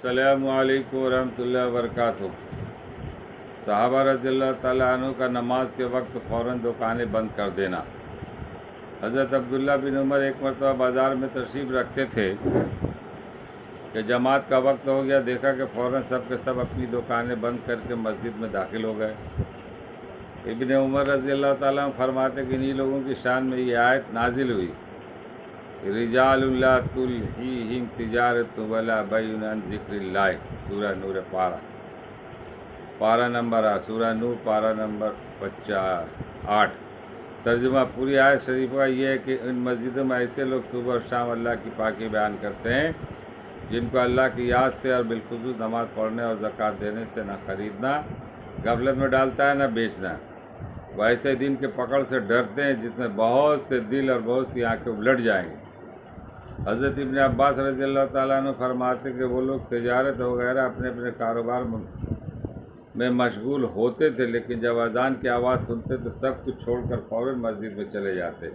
अस्सलामु अलैकुम वरहमतुल्लाहि वबरकातुहू। सहाबा रज़ी अल्लाह ताला अन्हु का नमाज के वक्त फ़ौरन दुकानें बंद कर देना। हज़रत अब्दुल्ला बिन उमर एक मरतबा बाज़ार में तशरीफ़ रखते थे कि जमात का वक्त हो गया। देखा कि फ़ौरन सब के सब अपनी दुकानें बंद करके मस्जिद में दाखिल हो गए। इब्न उमर रज़ी अल्लाह ताला अन्हु फरमाते कि इन्हीं लोगों की शान में ये आयत नाजिल हुई, रिजालुन ला तुल्हीहिम तिजारतुन वला बैउन अन ज़िक्रिल्लाह। सूरह नूर पारा नंबर 8, सूरह नूर पारा नंबर 8। तर्जुमा पूरी आयत शरीफा ये है कि इन मस्जिदों में ऐसे लोग सुबह और शाम अल्लाह की पाकी बयान करते हैं जिनको अल्लाह की याद से और बिलखुसूस नमाज पढ़ने और ज़कात देने से न खरीदना गफलत में डालता है न बेचना। वह ऐसे दिन के पकड़ से डरते हैं जिसमें बहुत से दिल और बहुत सी आंखें उलट जाएंगी। हज़रत इब्न अब्बास रज़ी अल्लाह ताला अन्हु फरमाते कि वो लोग तिजारत वगैरह अपने अपने कारोबार में मशगूल होते थे, लेकिन जब अजान की आवाज़ सुनते तो सब कुछ छोड़कर फ़ौरन मस्जिद में चले जाते।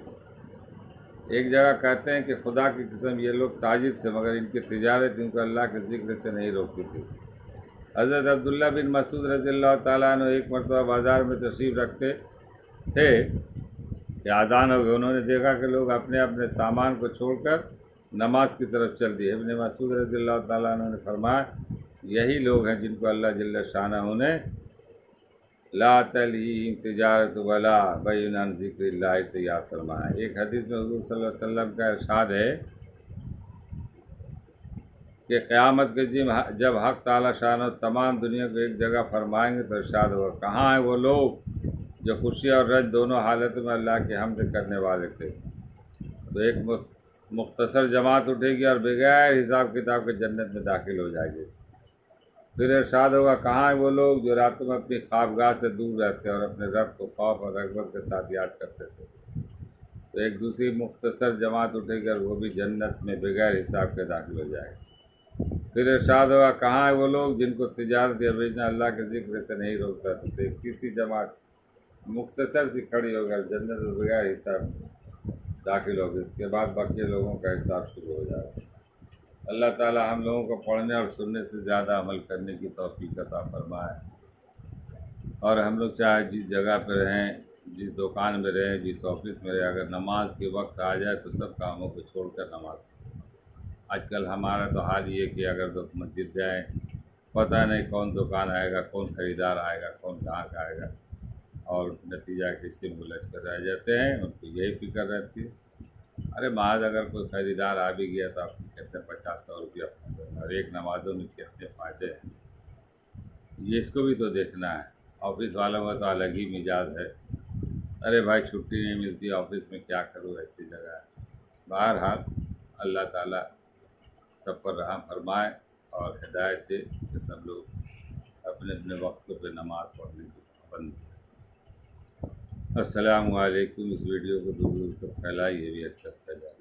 एक जगह कहते हैं कि खुदा की कसम ये लोग ताजिर थे, मगर इनकी तिजारत इनको अल्लाह के ज़िक्र से नहीं रोकती थी। हज़रत अब्दुल्ला बिन मसूद रज़ी अल्लाह ताला अन्हु एक मरतबा बाज़ार में तशरीफ़ रखते थे कि आज़ान हो गई। उन्होंने देखा कि लोग अपने अपने सामान को छोड़कर नमाज की तरफ चल दिए। इब्न मसूद रज़ी अल्लाह ताला अन्हु ने फरमाया, यही लोग हैं जिनको अल्लाह जल्ल शानहू ने ला तल्हीहिम तिजारत वला बैउन अन ज़िक्रिल्लाह से याद फरमाया। एक हदीस में हुज़ूर सल्लल्लाहु अलैहि वसल्लम का इरशाद है कि क़यामत के दिन जब हक़ ताला शानहू तमाम दुनिया को एक जगह फरमाएंगे तो इरशाद होगा, कहाँ हैं वो लोग जो खुशी और रंज दोनों हालतों में अल्लाह की हम्द करने वाले थे। तो एक मुख्तसर जमात उठेगी और बगैर हिसाब किताब के जन्नत में दाखिल हो जाएगी। फिर इरशाद होगा, कहाँ हैं वो लोग जो रातों में अपनी ख्वाबगाह से दूर रहते और अपने रब को खौफ और रग़बत के साथ याद करते थे। तो एक दूसरी मुख्तसर जमात उठेगी और वो भी जन्नत में बगैर हिसाब के दाखिल हो जाएगी। फिर इरशाद होगा, कहाँ हैं वो लोग जिनको तिजारत या बेचना अल्लाह के ज़िक्र से नहीं रोकता। तो एक तीसरी जमात मुख्तसर सी खड़ी होकर जन्नत में बगैर हिसाब दाखिल होगी। इसके बाद बाकी लोगों का हिसाब शुरू हो जाएगा। अल्लाह ताला हम लोगों को पढ़ने और सुनने से ज़्यादा अमल करने की तौफीक अता फरमाए। और हम लोग चाहे जिस जगह पर रहें, जिस दुकान में रहें, जिस ऑफिस में रहें, अगर नमाज के वक्त आ जाए तो सब कामों को छोड़कर नमाज पढ़ें। आजकल हमारा तो हाल ये कि अगर तो मस्जिद जाएँ, पता नहीं कौन दुकान आएगा, कौन ख़रीदार आएगा, कौन कहाँ का आएगा, और नतीजा किसी में उलझ कर रह जाते हैं। उनको यही फ़िक्र रहती है, अरे महज अगर कोई ख़रीदार आ भी गया तो आपको कितने 50-100 रुपया और एक नमाज़ों में कितने फ़ायदे हैं, ये इसको भी तो देखना है। ऑफिस वालों का तो अलग ही मिजाज है, अरे भाई छुट्टी नहीं मिलती ऑफिस में, क्या करूँ, ऐसी जगह है। बहरहाल अल्लाह ताला सब पर रहम फरमाए और हिदायत दे कि सब लोग अपने अपने वक्तों पे नमाज़ पढ़ने की पाबंद। अस्सलामु अलैकुम। इस वीडियो को दूर दूर तक फैलाइए भी अच्छा फैलाए।